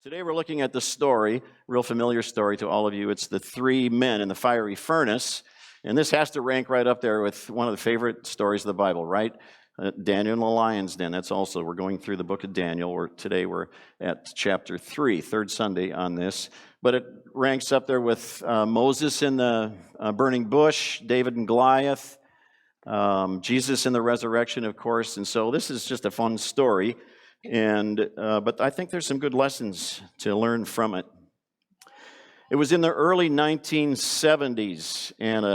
Today we're looking at the story, real familiar story to all of you. It's the three men in the fiery furnace. And this has to rank right up there with one of the favorite stories of the Bible, right? Daniel in the lion's den. We're going through the book of Daniel. Today we're at chapter 3, third Sunday on this. But it ranks up there with Moses in the burning bush, David and Goliath, Jesus in the resurrection, of course. And so this is just a fun story. But I think there's some good lessons to learn from it. It was in the early 1970s, and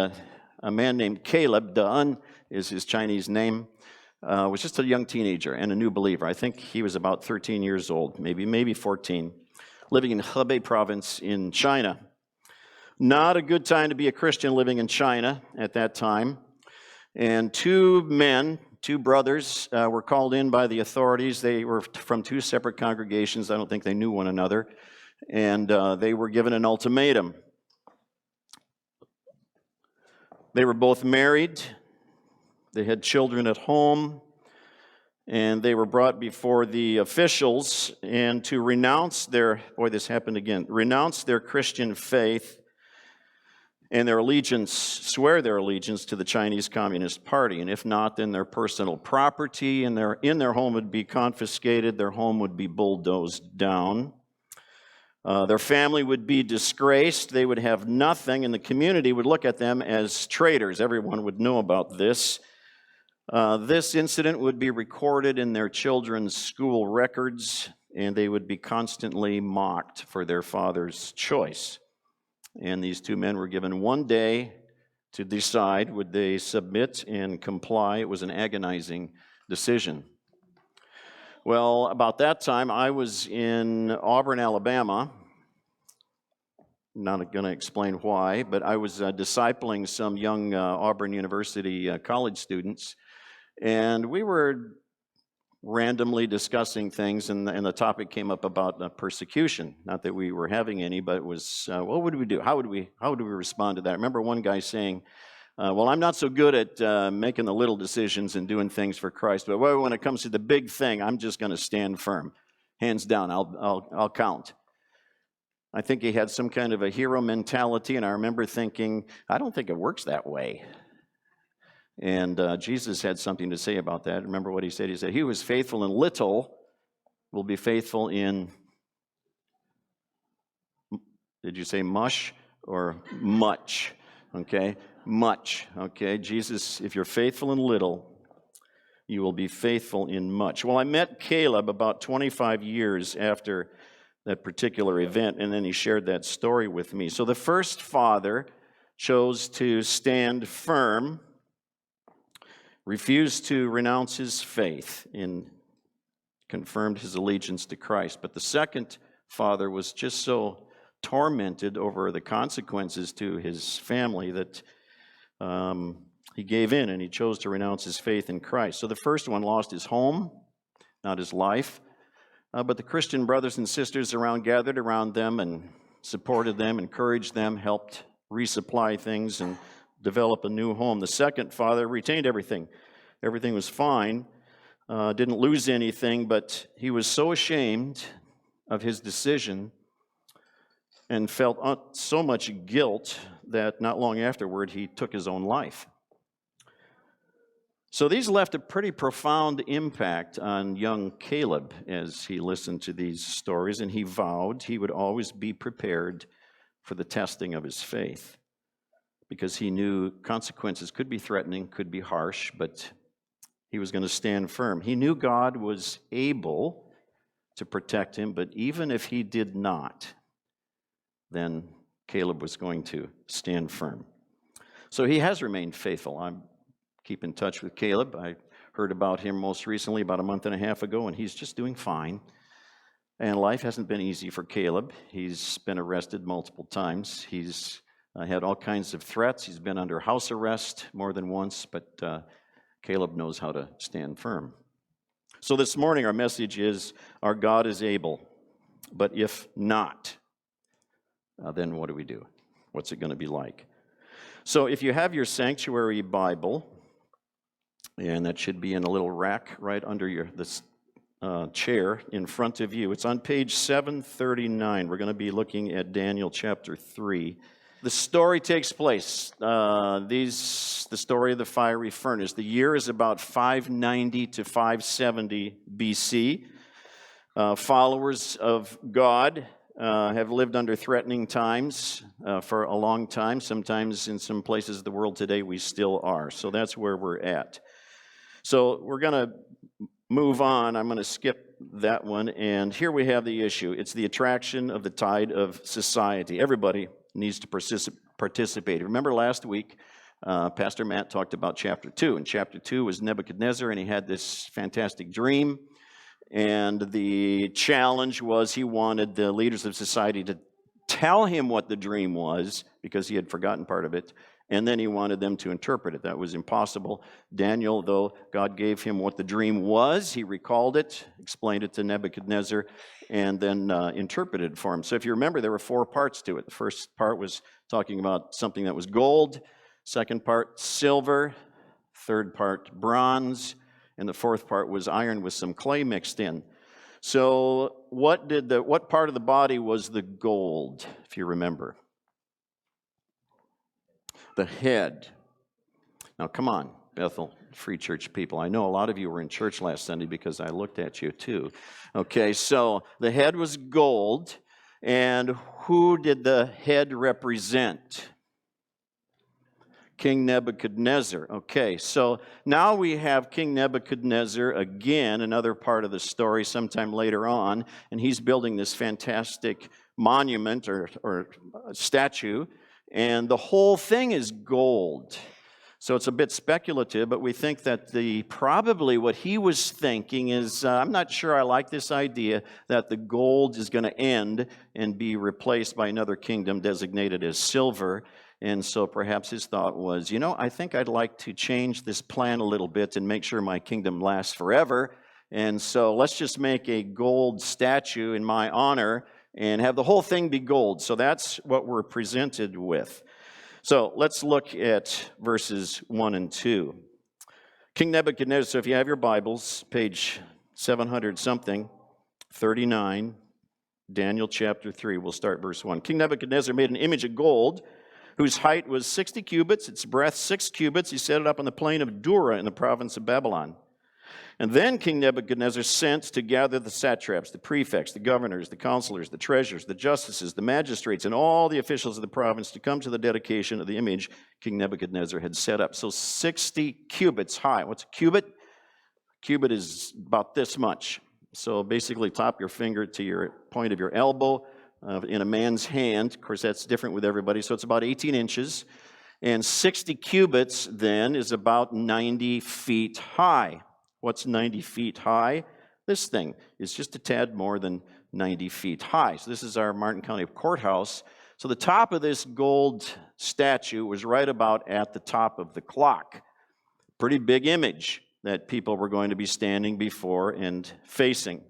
a man named Caleb, Dun is his Chinese name, was just a young teenager and a new believer. I think he was about 13 years old, maybe 14, living in Hebei province in China. Not a good time to be a Christian living in China at that time. And two brothers were called in by the authorities. They were from two separate congregations. I don't think they knew one another. And they were given an ultimatum. They were both married. They had children at home. And they were brought before the officials and to renounce renounce their Christian faith and swear their allegiance to the Chinese Communist Party. And if not, then their personal property in their home would be confiscated. Their home would be bulldozed down. Their family would be disgraced. They would have nothing, and the community would look at them as traitors. Everyone would know about this. This incident would be recorded in their children's school records, and they would be constantly mocked for their father's choice. And these two men were given one day to decide would they submit and comply. It was an agonizing decision. Well, about that time, I was in Auburn, Alabama. Not going to explain why, but I was discipling some young Auburn University college students, and we were randomly discussing things, and the topic came up about persecution. Not that we were having any, but it was, what would we do? How would we respond to that? I remember one guy saying, well, I'm not so good at making the little decisions and doing things for Christ, but when it comes to the big thing, I'm just going to stand firm. Hands down, I'll count. I think he had some kind of a hero mentality, and I remember thinking, I don't think it works that way. And Jesus had something to say about that. Remember what he said? He said, he who is faithful in little will be faithful in, did you say mush or much? Okay, much. Okay, Jesus, if you're faithful in little, you will be faithful in much. Well, I met Caleb about 25 years after that particular event, and then he shared that story with me. So the first father chose to stand firm, refused to renounce his faith, and confirmed his allegiance to Christ. But the second father was just so tormented over the consequences to his family that he gave in and he chose to renounce his faith in Christ. So the first one lost his home, not his life. But the Christian brothers and sisters gathered around them and supported them, encouraged them, helped resupply things, and develop a new home. The second father retained everything. Everything was fine, didn't lose anything, but he was so ashamed of his decision and felt so much guilt that not long afterward he took his own life. So these left a pretty profound impact on young Caleb as he listened to these stories, and he vowed he would always be prepared for the testing of his faith, because he knew consequences could be threatening, could be harsh, but he was going to stand firm. He knew God was able to protect him, but even if he did not, then Caleb was going to stand firm. So he has remained faithful. I keep in touch with Caleb. I heard about him most recently about a month and a half ago, and he's just doing fine. And life hasn't been easy for Caleb. He's been arrested multiple times. He's had all kinds of threats. He's been under house arrest more than once, but Caleb knows how to stand firm. So this morning our message is, our God is able, but if not, then what do we do? What's it going to be like? So if you have your sanctuary Bible, and that should be in a little rack right under the chair in front of you. It's on page 739. We're going to be looking at Daniel chapter 3. The story takes place, the story of the fiery furnace. The year is about 590 to 570 BC. Followers of God have lived under threatening times for a long time. Sometimes in some places of the world today we still are. So that's where we're at. So we're going to move on. I'm going to skip that one. And here we have the issue. It's the attraction of the tide of society. Everybody needs to participate. Remember last week, Pastor Matt talked about chapter 2. And chapter 2 was Nebuchadnezzar, and he had this fantastic dream. And the challenge was he wanted the leaders of society to tell him what the dream was, because he had forgotten part of it. And then he wanted them to interpret it. That was impossible. Daniel, though God gave him what the dream was, he recalled it, explained it to Nebuchadnezzar, and then interpreted it for him. So if you remember, there were 4 parts to it. The first part was talking about something that was gold. Second part, silver. Third part, bronze. And the fourth part was iron with some clay mixed in. So what part of the body was the gold, if you remember? The head. Now, come on, Bethel Free Church people. I know a lot of you were in church last Sunday because I looked at you too. Okay, so the head was gold. And who did the head represent? King Nebuchadnezzar. Okay, so now we have King Nebuchadnezzar again, another part of the story sometime later on, and he's building this fantastic monument or statue. And the whole thing is gold. So it's a bit speculative, but we think that probably what he was thinking is, I'm not sure I like this idea that the gold is going to end and be replaced by another kingdom designated as silver. And so perhaps his thought was, I think I'd like to change this plan a little bit and make sure my kingdom lasts forever. And so let's just make a gold statue in my honor and have the whole thing be gold. So that's what we're presented with. So let's look at verses 1 and 2. King Nebuchadnezzar, so if you have your Bibles, page 700-something, 39, Daniel chapter 3, we'll start verse 1. King Nebuchadnezzar made an image of gold, whose height was 60 cubits, its breadth 6 cubits. He set it up on the plain of Dura in the province of Babylon. And then King Nebuchadnezzar sent to gather the satraps, the prefects, the governors, the counselors, the treasurers, the justices, the magistrates, and all the officials of the province to come to the dedication of the image King Nebuchadnezzar had set up. So 60 cubits high. What's a cubit? A cubit is about this much. So basically top your finger to your point of your elbow in a man's hand. Of course, that's different with everybody. So it's about 18 inches. And 60 cubits then is about 90 feet high. What's 90 feet high? This thing is just a tad more than 90 feet high. So this is our Martin County courthouse. So the top of this gold statue was right about at the top of the clock. Pretty big image that people were going to be standing before and facing.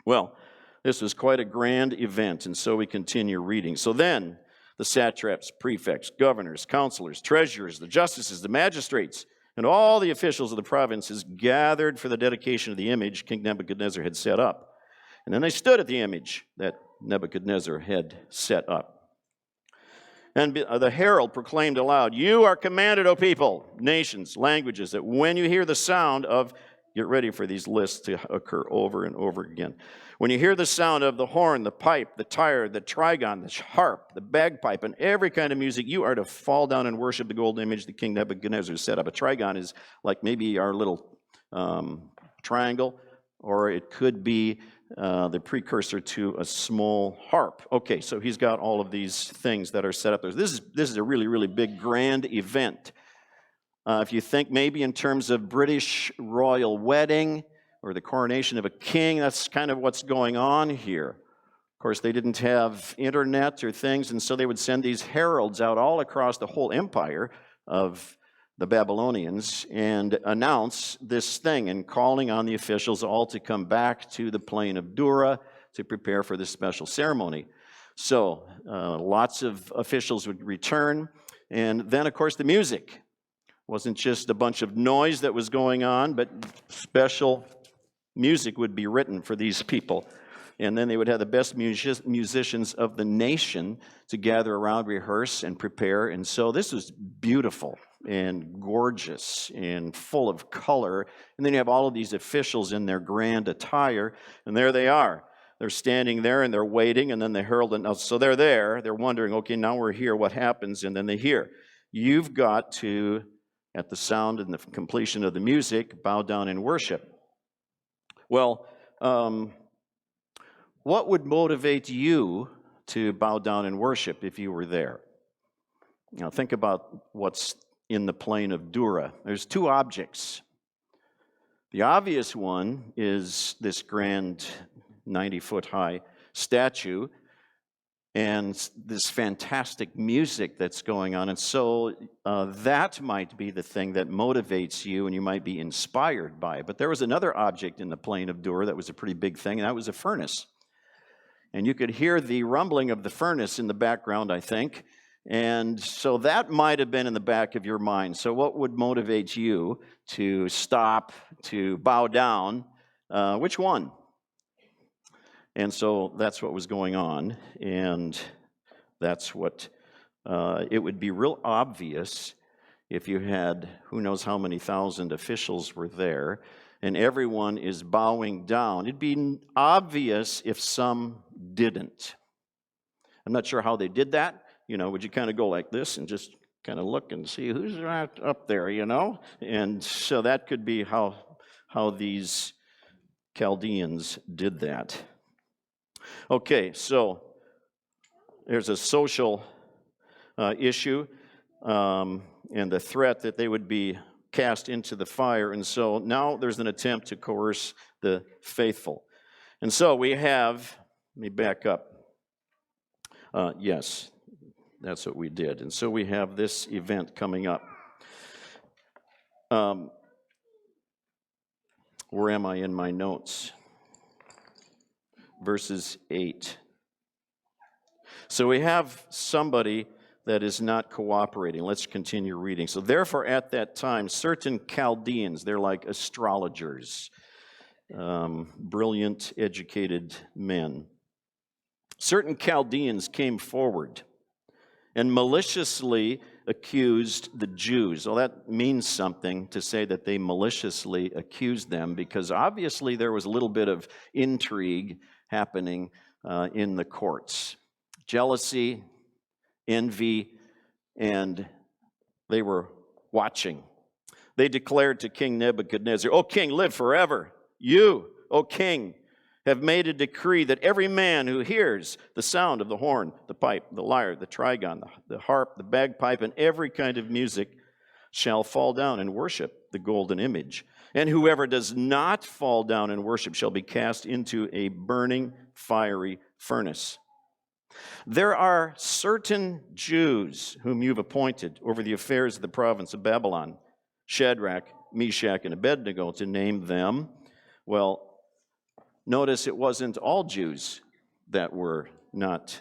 Well, this was quite a grand event, and so we continue reading. So then the satraps, prefects, governors, counselors, treasurers, the justices, the magistrates, and all the officials of the provinces gathered for the dedication of the image King Nebuchadnezzar had set up. And then they stood at the image that Nebuchadnezzar had set up. And the herald proclaimed aloud, "You are commanded, O people, nations, languages, that when you hear the sound of," get ready for these lists to occur over and over again. "When you hear the sound of the horn, the pipe, the lyre, the trigon, the harp, the bagpipe, and every kind of music, you are to fall down and worship the golden image that King Nebuchadnezzar set up." A trigon is like maybe our little triangle, or it could be the precursor to a small harp. Okay, so he's got all of these things that are set up there. This is a really, really big, grand event. If you think maybe in terms of British royal wedding or the coronation of a king, that's kind of what's going on here. Of course, they didn't have internet or things, and so they would send these heralds out all across the whole empire of the Babylonians and announce this thing and calling on the officials all to come back to the plain of Dura to prepare for this special ceremony. So lots of officials would return, and then, of course, the music. Wasn't just a bunch of noise that was going on, but special music would be written for these people. And then they would have the best musicians of the nation to gather around, rehearse, and prepare. And so this was beautiful and gorgeous and full of color. And then you have all of these officials in their grand attire, and there they are. They're standing there and they're waiting, and then the herald. So they're there. They're wondering, okay, now we're here. What happens? And then they hear, you've got to, at the sound and the completion of the music, bow down and worship. Well, what would motivate you to bow down and worship if you were there? Now, think about what's in the plain of Dura. There's two objects. The obvious one is this grand 90-foot-high statue and this fantastic music that's going on. And so that might be the thing that motivates you, and you might be inspired by it. But there was another object in the plain of Dura that was a pretty big thing, and that was a furnace. And you could hear the rumbling of the furnace in the background, I think. And so that might have been in the back of your mind. So what would motivate you to stop, to bow down? Which one? And so that's what was going on. And that's what, it would be real obvious if you had, who knows how many thousand officials were there, and everyone is bowing down. It'd be obvious if some didn't. I'm not sure how they did that. Would you kind of go like this and just kind of look and see who's right up there, And so that could be how these Chaldeans did that. Okay, so there's a social issue and the threat that they would be cast into the fire. And so now there's an attempt to coerce the faithful. And so we have, let me back up. Yes, that's what we did. And so we have this event coming up. Where am I in my notes? Verses 8. So we have somebody that is not cooperating. Let's continue reading. So therefore at that time, certain Chaldeans, they're like astrologers, brilliant, educated men. Certain Chaldeans came forward and maliciously accused the Jews. Well, that means something to say that they maliciously accused them, because obviously there was a little bit of intrigue happening in the courts. Jealousy, envy, and they were watching. They declared to King Nebuchadnezzar, "O king, live forever. You, O king, have made a decree that every man who hears the sound of the horn, the pipe, the lyre, the trigon, the harp, the bagpipe, and every kind of music shall fall down and worship the golden image. And whoever does not fall down and worship shall be cast into a burning, fiery furnace. There are certain Jews whom you've appointed over the affairs of the province of Babylon, Shadrach, Meshach, and Abednego, to name them." Well, notice it wasn't all Jews that were not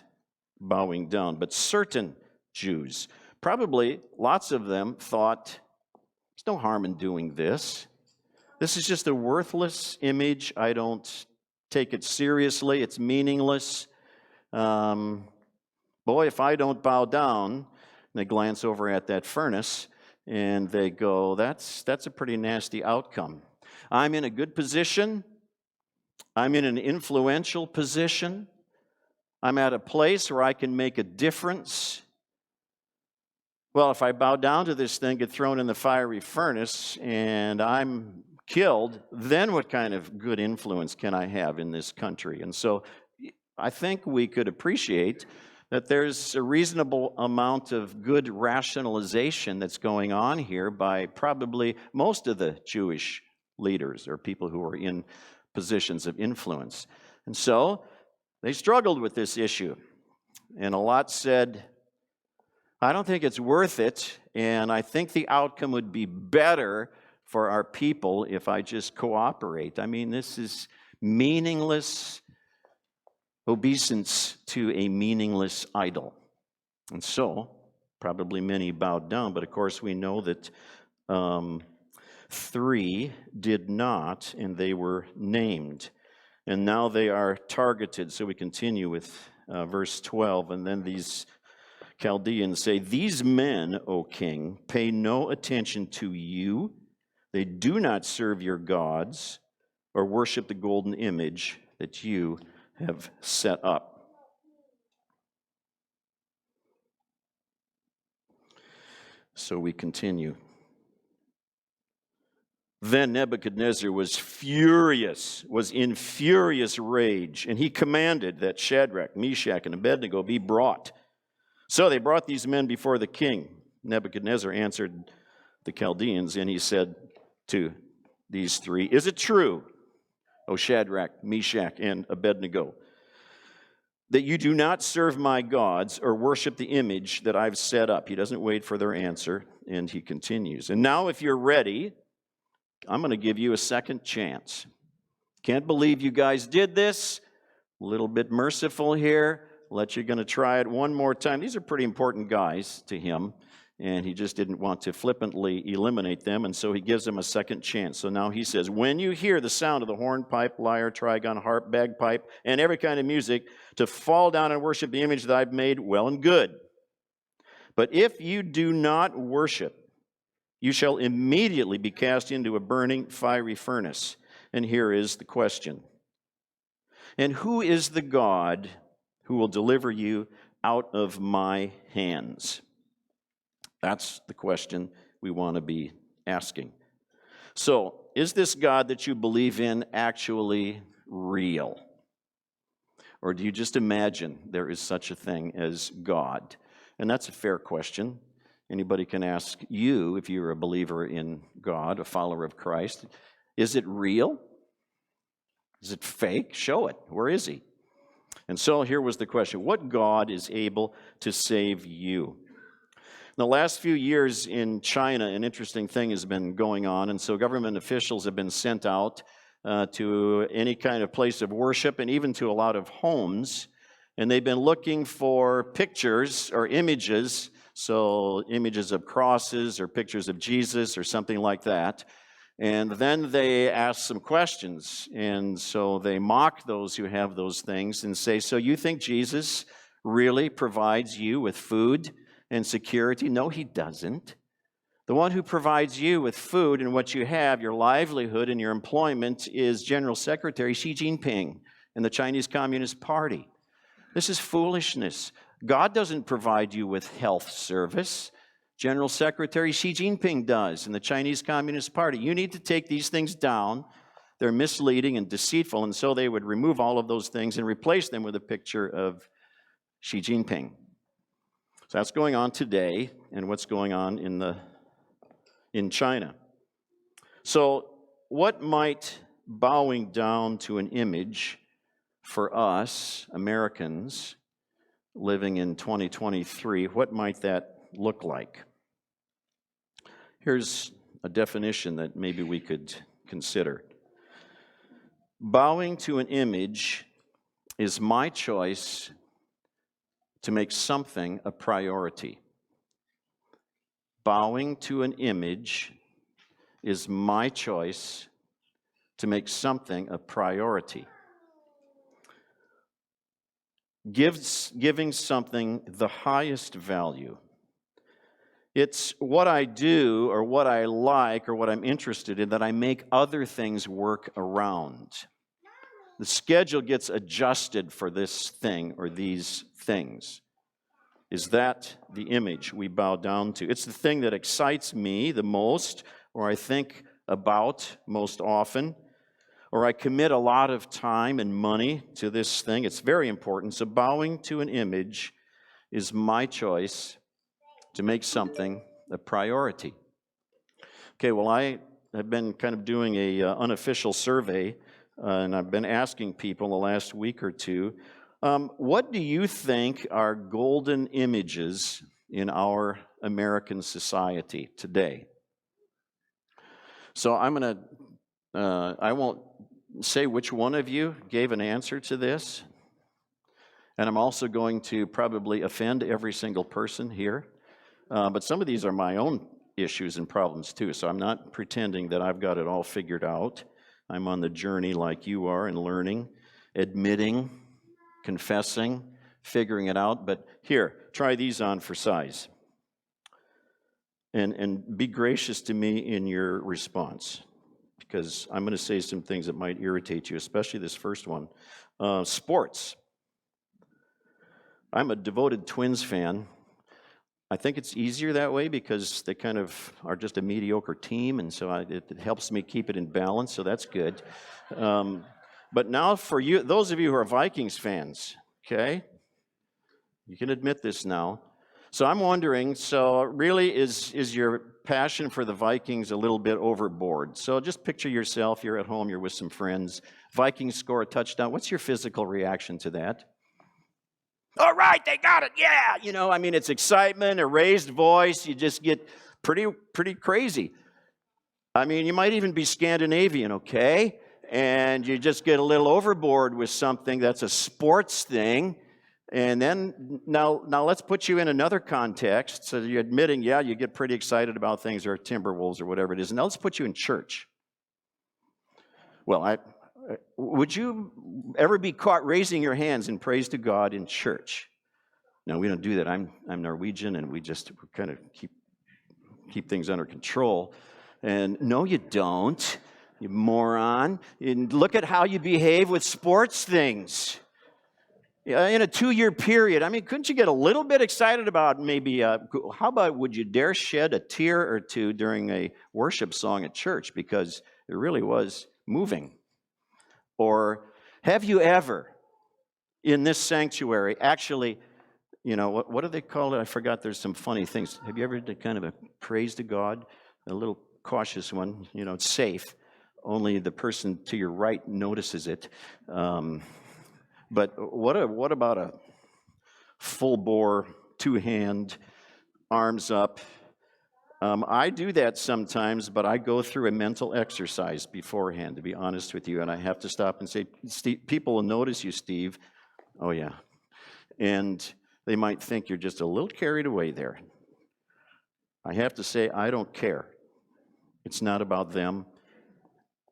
bowing down, but certain Jews. Probably lots of them thought, there's no harm in doing this. This is just a worthless image. I don't take it seriously. It's meaningless. Boy, if I don't bow down, and they glance over at that furnace, and they go, that's a pretty nasty outcome. I'm in a good position. I'm in an influential position. I'm at a place where I can make a difference. Well, if I bow down to this thing, get thrown in the fiery furnace, and I'm killed, then what kind of good influence can I have in this country? And so I think we could appreciate that there's a reasonable amount of good rationalization that's going on here by probably most of the Jewish leaders or people who are in positions of influence. And so they struggled with this issue. And a lot said, I don't think it's worth it, and I think the outcome would be better for our people if I just cooperate. I mean, this is meaningless obeisance to a meaningless idol. And so, probably many bowed down, but of course we know that 3 did not, and they were named. And now they are targeted. So we continue with verse 12, and then these Chaldeans say, "These men, O king, pay no attention to you. They do not serve your gods or worship the golden image that you have set up." So we continue. Then Nebuchadnezzar was in furious rage, and he commanded that Shadrach, Meshach, and Abednego be brought. So they brought these men before the king. Nebuchadnezzar answered the Chaldeans, and he said to these 3, "Is it true, O Shadrach, Meshach, and Abednego, that you do not serve my gods or worship the image that I've set up?" He doesn't wait for their answer, and he continues. "And now if you're ready, I'm going to give you a second chance. Can't believe you guys did this. A little bit merciful here. You're going to try it one more time." These are pretty important guys to him, and he just didn't want to flippantly eliminate them, and so he gives them a second chance. So now he says, "When you hear the sound of the hornpipe, lyre, trigon, harp, bagpipe, and every kind of music, to fall down and worship the image that I've made, well and good. But if you do not worship, you shall immediately be cast into a burning fiery furnace." And here is the question. "And who is the God who will deliver you out of my hands?" That's the question we want to be asking. So, is this God that you believe in actually real? Or do you just imagine there is such a thing as God? And that's a fair question. Anybody can ask you, if you're a believer in God, a follower of Christ, is it real? Is it fake? Show it. Where is he? And so here was the question: what God is able to save you? In the last few years in China, an interesting thing has been going on, and so government officials have been sent out to any kind of place of worship and even to a lot of homes, and they've been looking for pictures or images, so images of crosses or pictures of Jesus or something like that. And then they ask some questions, and so they mock those who have those things and say, "So you think Jesus really provides you with food and security?" No, he doesn't. The one who provides you with food and what you have, your livelihood and your employment, is General Secretary Xi Jinping and the Chinese Communist Party. This is foolishness. God doesn't provide you with health service. General Secretary Xi Jinping does, and the Chinese Communist Party. You need to take these things down. They're misleading and deceitful, and so they would remove all of those things and replace them with a picture of Xi Jinping. So that's going on today, and what's going on in China. So what might bowing down to an image for us, Americans, living in 2023, what might that look like? Here's a definition that maybe we could consider. Bowing to an image is my choice to make something a priority. Bowing to an image is my choice to make something a priority. Giving something the highest value. It's what I do or what I like or what I'm interested in that I make other things work around. The schedule gets adjusted for this thing or these things. Is that the image we bow down to? It's the thing that excites me the most, or I think about most often, or I commit a lot of time and money to this thing. It's very important. So bowing to an image is my choice to make something a priority. Okay, well, I have been kind of doing a unofficial survey, and I've been asking people the last week or two, what do you think are golden images in our American society today? So I won't say which one of you gave an answer to this, and I'm also going to probably offend every single person here. But some of these are my own issues and problems too. So I'm not pretending that I've got it all figured out. I'm on the journey like you are and learning, admitting, confessing, figuring it out. But here, try these on for size. And be gracious to me in your response, because I'm going to say some things that might irritate you, especially this first one. Sports. I'm a devoted Twins fan. I think it's easier that way because they kind of are just a mediocre team, and so it helps me keep it in balance, so that's good. But now for you, those of you who are Vikings fans, okay? You can admit this now. So I'm wondering, so really is your passion for the Vikings a little bit overboard? So just picture yourself, you're at home, you're with some friends, Vikings score a touchdown. What's your physical reaction to that? All right, they got it, yeah! It's excitement, a raised voice, you just get pretty crazy. You might even be Scandinavian, okay? And you just get a little overboard with something that's a sports thing. And then, now let's put you in another context. So you're admitting, yeah, you get pretty excited about things, or Timberwolves or whatever it is. Now let's put you in church. Well, would you ever be caught raising your hands in praise to God in church? No, we don't do that. I'm Norwegian, and we kind of keep things under control. And no, you don't, you moron. And look at how you behave with sports things. In a 2-year period, couldn't you get a little bit excited about maybe, how about would you dare shed a tear or two during a worship song at church because it really was moving? Or have you ever, in this sanctuary, actually, what do they call it? I forgot, there's some funny things. Have you ever done kind of a praise to God? A little cautious one, it's safe. Only the person to your right notices it. But what about a full-bore, two-hand, arms up? I do that sometimes, but I go through a mental exercise beforehand, to be honest with you, and I have to stop and say, Steve, people will notice you, Steve. Oh, yeah. And they might think you're just a little carried away there. I have to say, I don't care. It's not about them.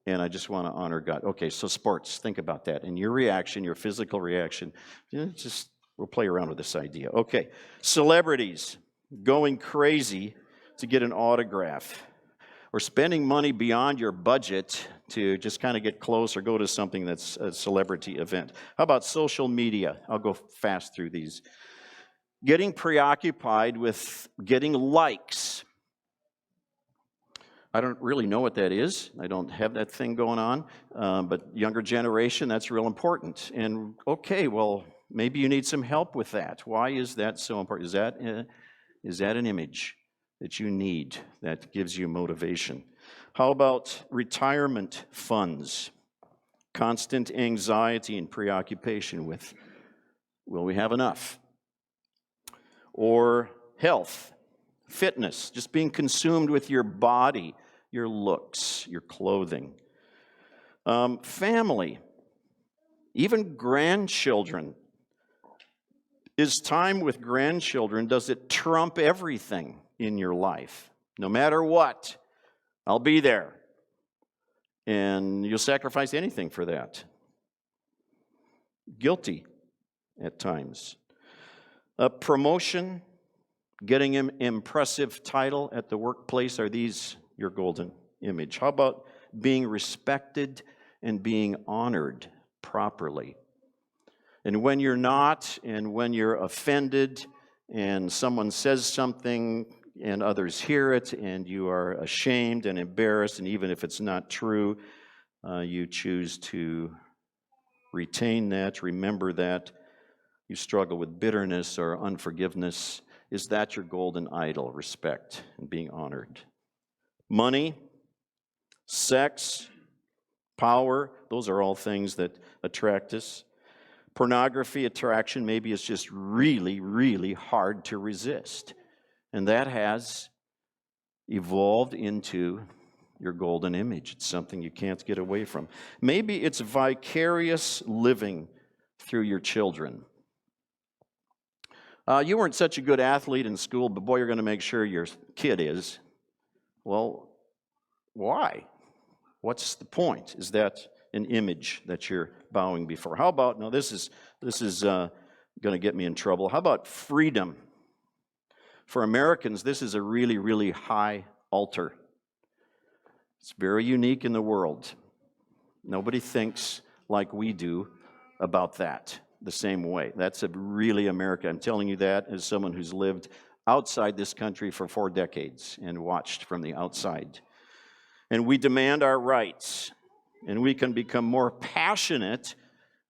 And I just want to honor God. Okay, so sports, think about that. And your reaction, your physical reaction, we'll play around with this idea. Okay, celebrities going crazy to get an autograph, or spending money beyond your budget to just kind of get close or go to something that's a celebrity event. How about social media? I'll go fast through these. Getting preoccupied with getting likes. I don't really know what that is. I don't have that thing going on. But younger generation, that's real important. And okay, well, maybe you need some help with that. Why is that so important? Is that an image that you need that gives you motivation? How about retirement funds? Constant anxiety and preoccupation with, will we have enough? Or health. Fitness, just being consumed with your body, your looks, your clothing. Family, even grandchildren. Is time with grandchildren, does it trump everything in your life? No matter what, I'll be there. And you'll sacrifice anything for that. Guilty at times. Promotion. Getting an impressive title at the workplace, are these your golden image? How about being respected and being honored properly? And when you're not, and when you're offended, and someone says something, and others hear it, and you are ashamed and embarrassed, and even if it's not true, you choose to retain that, remember that. You struggle with bitterness or unforgiveness. Is that your golden idol, respect and being honored? Money, sex, power, those are all things that attract us. Pornography, attraction, maybe it's just really, really hard to resist. And that has evolved into your golden image. It's something you can't get away from. Maybe it's vicarious living through your children. You weren't such a good athlete in school, but boy, you're going to make sure your kid is. Well, why? What's the point? Is that an image that you're bowing before? How about, now this is going to get me in trouble. How about freedom? For Americans, this is a really, really high altar. It's very unique in the world. Nobody thinks like we do about that the same way. That's a really America. I'm telling you that as someone who's lived outside this country for 4 decades and watched from the outside. And we demand our rights, and we can become more passionate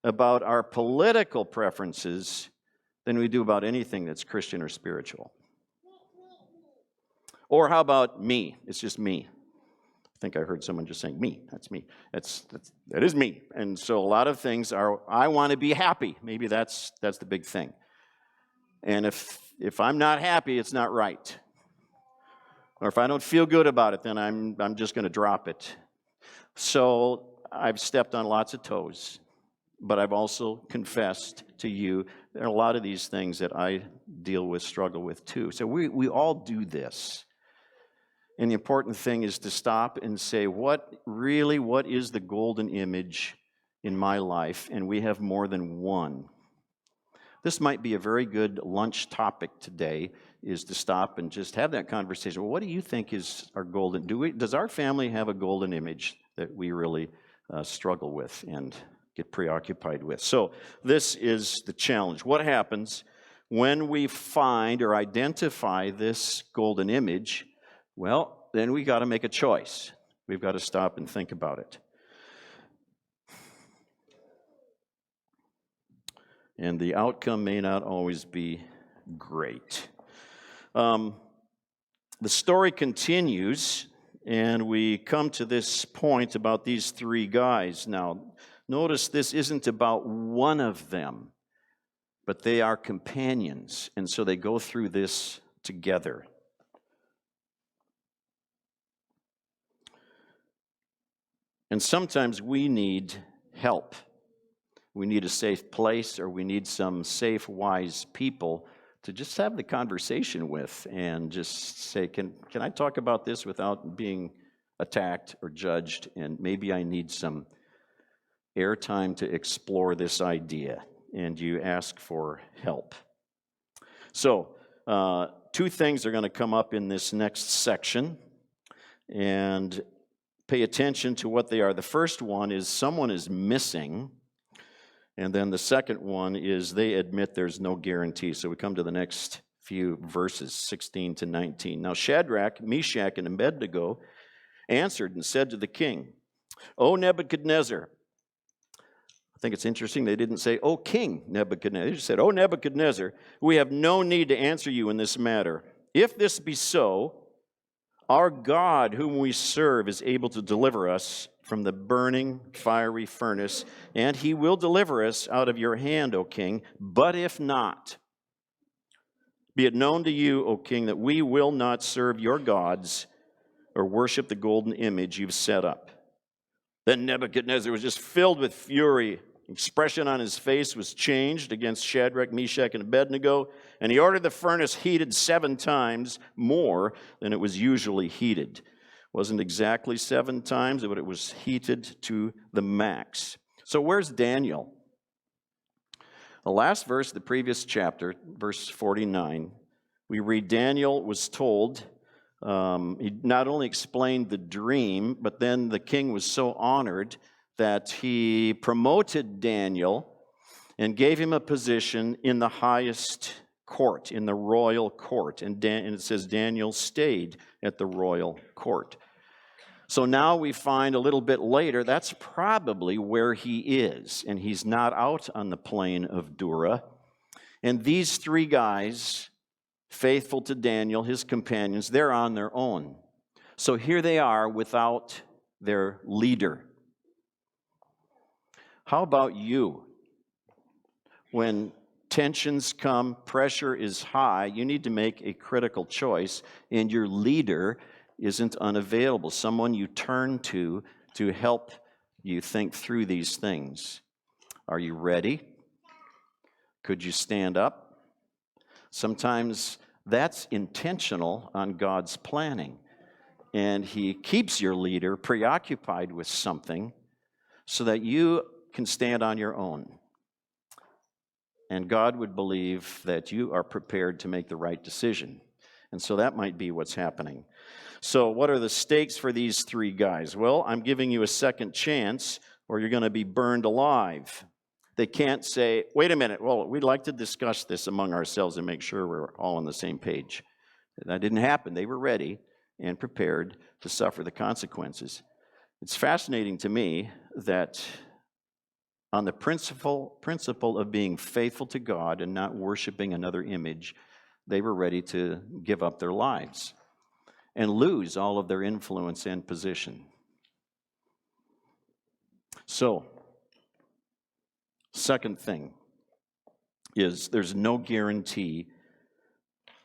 about our political preferences than we do about anything that's Christian or spiritual. Or how about me? It's just me. I think I heard someone just saying, me, that's me. That is me. And so a lot of things are, I want to be happy. Maybe that's the big thing. And if I'm not happy, it's not right. Or if I don't feel good about it, then I'm just going to drop it. So I've stepped on lots of toes, but I've also confessed to you there are a lot of these things that I deal with, struggle with too. So we all do this. And the important thing is to stop and say, what is the golden image in my life? And we have more than one. This might be a very good lunch topic today, is to stop and just have that conversation. Well, what do you think is our golden? Does our family have a golden image that we really struggle with and get preoccupied with? So this is the challenge. What happens when we find or identify this golden image? Well, then we got to make a choice. We've got to stop and think about it. And the outcome may not always be great. The story continues, and we come to this point about these 3 guys. Now, notice this isn't about one of them, but they are companions, and so they go through this together. And sometimes we need help. We need a safe place, or we need some safe, wise people to just have the conversation with and just say, can I talk about this without being attacked or judged? And maybe I need some airtime to explore this idea. And you ask for help. So, 2 things are going to come up in this next section. And pay attention to what they are. The first one is someone is missing. And then the second one is they admit there's no guarantee. So we come to the next few verses, 16 to 19. Now Shadrach, Meshach, and Abednego answered and said to the king, O Nebuchadnezzar. I think it's interesting they didn't say, O King Nebuchadnezzar. They just said, O Nebuchadnezzar, we have no need to answer you in this matter. If this be so, our God, whom we serve, is able to deliver us from the burning fiery furnace, and he will deliver us out of your hand, O king. But if not, be it known to you, O king, that we will not serve your gods or worship the golden image you've set up. Then Nebuchadnezzar was just filled with fury. The expression on his face was changed against Shadrach, Meshach, and Abednego, and he ordered the furnace heated 7 times more than it was usually heated. It wasn't exactly 7 times, but it was heated to the max. So where's Daniel? The last verse of the previous chapter, verse 49, we read Daniel was told, he not only explained the dream, but then the king was so honored that he promoted Daniel and gave him a position in the highest court, in the royal court. And it says Daniel stayed at the royal court. So now we find a little bit later, that's probably where he is. And he's not out on the plain of Dura. And these 3 guys, faithful to Daniel, his companions, they're on their own. So here they are without their leader. How about you? When tensions come, pressure is high, you need to make a critical choice, and your leader isn't unavailable, someone you turn to help you think through these things. Are you ready? Could you stand up? Sometimes that's intentional on God's planning. and he keeps your leader preoccupied with something so that you can stand on your own. And God would believe that you are prepared to make the right decision. And so that might be what's happening. So what are the stakes for these three guys? Well, I'm giving you a second chance, or you're going to be burned alive. They can't say, wait a minute, well, we'd like to discuss this among ourselves and make sure we're all on the same page. That didn't happen. They were ready and prepared to suffer the consequences. It's fascinating to me that on the principle of being faithful to God and not worshiping another image, they were ready to give up their lives and lose all of their influence and position. So, second thing is there's no guarantee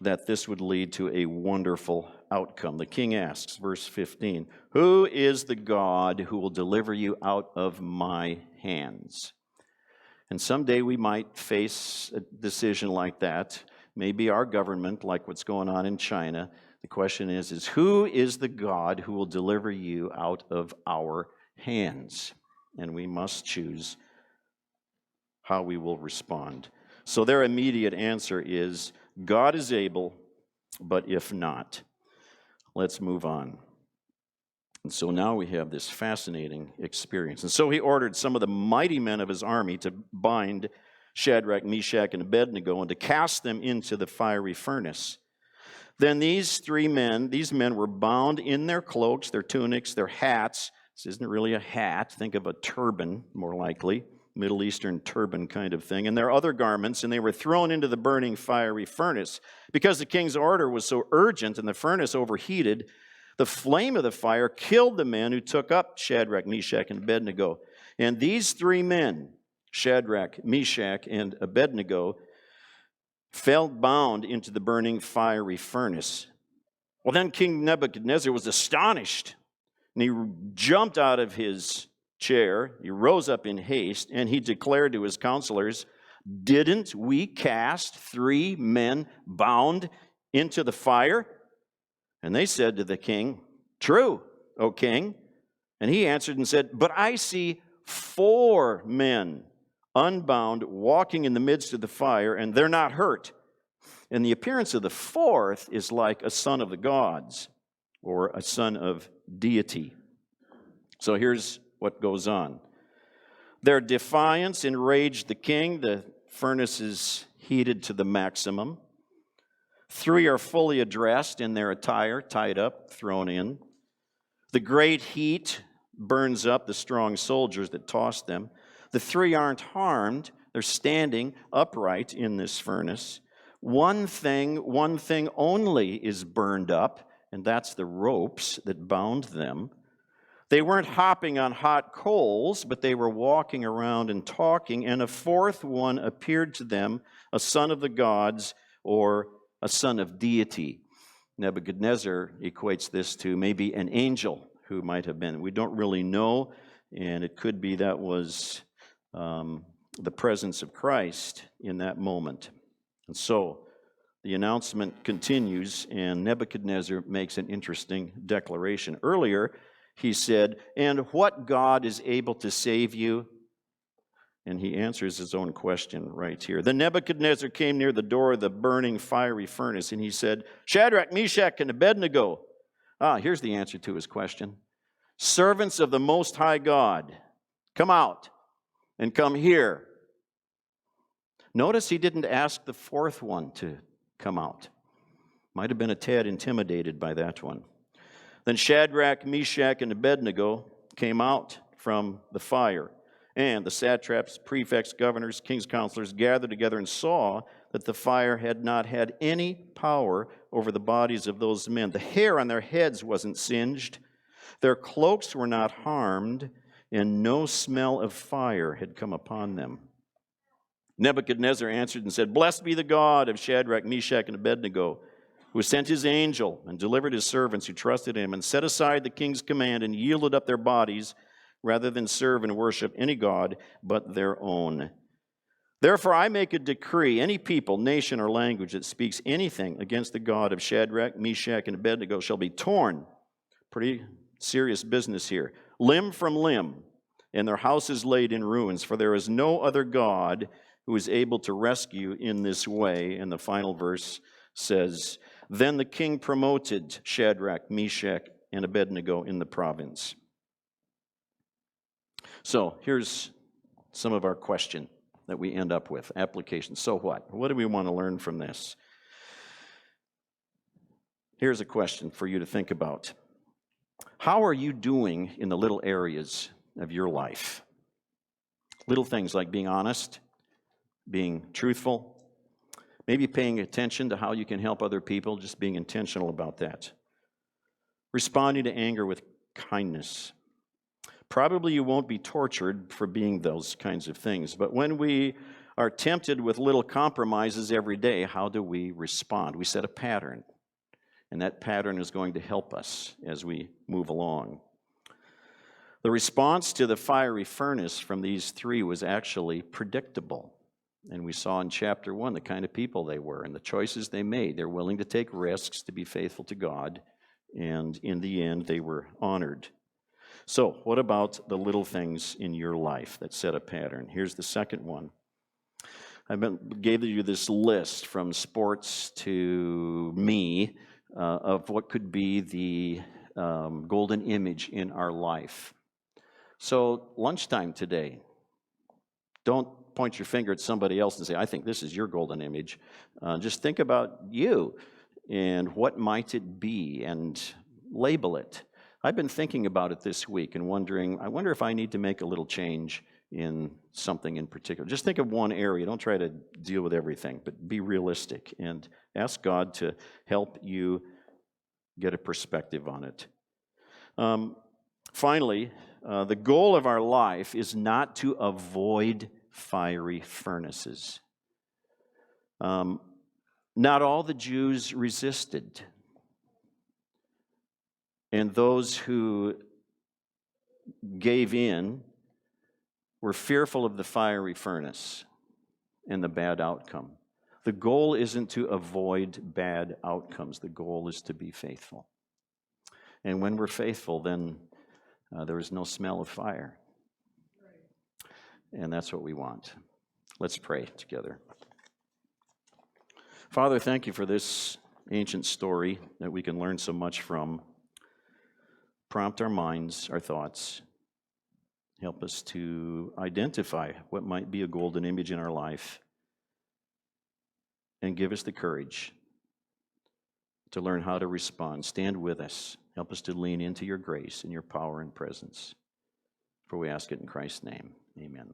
that this would lead to a wonderful outcome. The king asks, verse 15, "Who is the God who will deliver you out of my hands?" And someday we might face a decision like that. Maybe our government, like what's going on in China. The question is who is the God who will deliver you out of our hands? And we must choose how we will respond. So their immediate answer is, God is able, but if not. Let's move on. And so now we have this fascinating experience. And so he ordered some of the mighty men of his army to bind Shadrach, Meshach, and Abednego and to cast them into the fiery furnace. Then these men were bound in their cloaks, their tunics, their hats. This isn't really a hat. Think of a turban, more likely. Middle Eastern turban kind of thing, and their other garments, and they were thrown into the burning fiery furnace. Because the king's order was so urgent and the furnace overheated, the flame of the fire killed the men who took up Shadrach, Meshach, and Abednego. And these three men, Shadrach, Meshach, and Abednego, fell bound into the burning fiery furnace. Well, then King Nebuchadnezzar was astonished, and he jumped out of his chair, he rose up in haste, and he declared to his counselors, "Didn't we cast 3 men bound into the fire?" And they said to the king, "True, O king." And he answered and said, "But I see 4 men unbound walking in the midst of the fire, and they're not hurt. And the appearance of the 4th is like a son of the gods, or a son of deity." So here's what goes on. Their defiance enraged the king. The furnace is heated to the maximum. 3 are fully dressed in their attire, tied up, thrown in. The great heat burns up the strong soldiers that tossed them. The 3 aren't harmed. They're standing upright in this furnace. One thing only is burned up, and that's the ropes that bound them. They weren't hopping on hot coals, but they were walking around and talking, and a 4th one appeared to them, a son of the gods or a son of deity. Nebuchadnezzar equates this to maybe an angel who might have been. We don't really know, and it could be that was the presence of Christ in that moment. And so the announcement continues, and Nebuchadnezzar makes an interesting declaration. Earlier, he said, "And what God is able to save you?" And he answers his own question right here. Then Nebuchadnezzar came near the door of the burning fiery furnace, and he said, "Shadrach, Meshach, and Abednego." Here's the answer to his question. "Servants of the Most High God, come out and come here." Notice he didn't ask the 4th one to come out. Might have been a tad intimidated by that one. Then Shadrach, Meshach, and Abednego came out from the fire. And the satraps, prefects, governors, king's counselors gathered together and saw that the fire had not had any power over the bodies of those men. The hair on their heads wasn't singed. Their cloaks were not harmed, and no smell of fire had come upon them. Nebuchadnezzar answered and said, "Blessed be the God of Shadrach, Meshach, and Abednego, who sent his angel and delivered his servants who trusted him and set aside the king's command and yielded up their bodies rather than serve and worship any god but their own. Therefore I make a decree, any people, nation, or language that speaks anything against the God of Shadrach, Meshach, and Abednego shall be torn Pretty serious business here. Limb from limb, and their house is laid in ruins, for there is no other God who is able to rescue in this way. And the final verse says, Then the king promoted Shadrach, Meshach, and Abednego in the province. So here's some of our question that we end up with. Application. So what? What do we want to learn from this? Here's a question for you to think about. How are you doing in the little areas of your life? Little things like being honest, being truthful, maybe paying attention to how you can help other people, just being intentional about that. Responding to anger with kindness. Probably you won't be tortured for being those kinds of things, but when we are tempted with little compromises every day, how do we respond? We set a pattern, and that pattern is going to help us as we move along. The response to the fiery furnace from these three was actually predictable. And we saw in chapter 1 the kind of people they were and the choices they made. They're willing to take risks to be faithful to God, and in the end, they were honored. So, what about the little things in your life that set a pattern? Here's the second one. I gave you this list from sports to me of what could be the golden image in our life. So, lunchtime today, don't point your finger at somebody else and say, I think this is your golden image. Just think about you and what might it be and label it. I've been thinking about it this week and wondering, I wonder if I need to make a little change in something in particular. Just think of one area. Don't try to deal with everything, but be realistic and ask God to help you get a perspective on it. Finally, the goal of our life is not to avoid fiery furnaces. Not all the Jews resisted. And those who gave in were fearful of the fiery furnace and the bad outcome. The goal isn't to avoid bad outcomes. The goal is to be faithful. And when we're faithful, then there is no smell of fire. And that's what we want. Let's pray together. Father, thank you for this ancient story that we can learn so much from. Prompt our minds, our thoughts. Help us to identify what might be a golden image in our life. And give us the courage to learn how to respond. Stand with us. Help us to lean into your grace and your power and presence. For we ask it in Christ's name. Amen.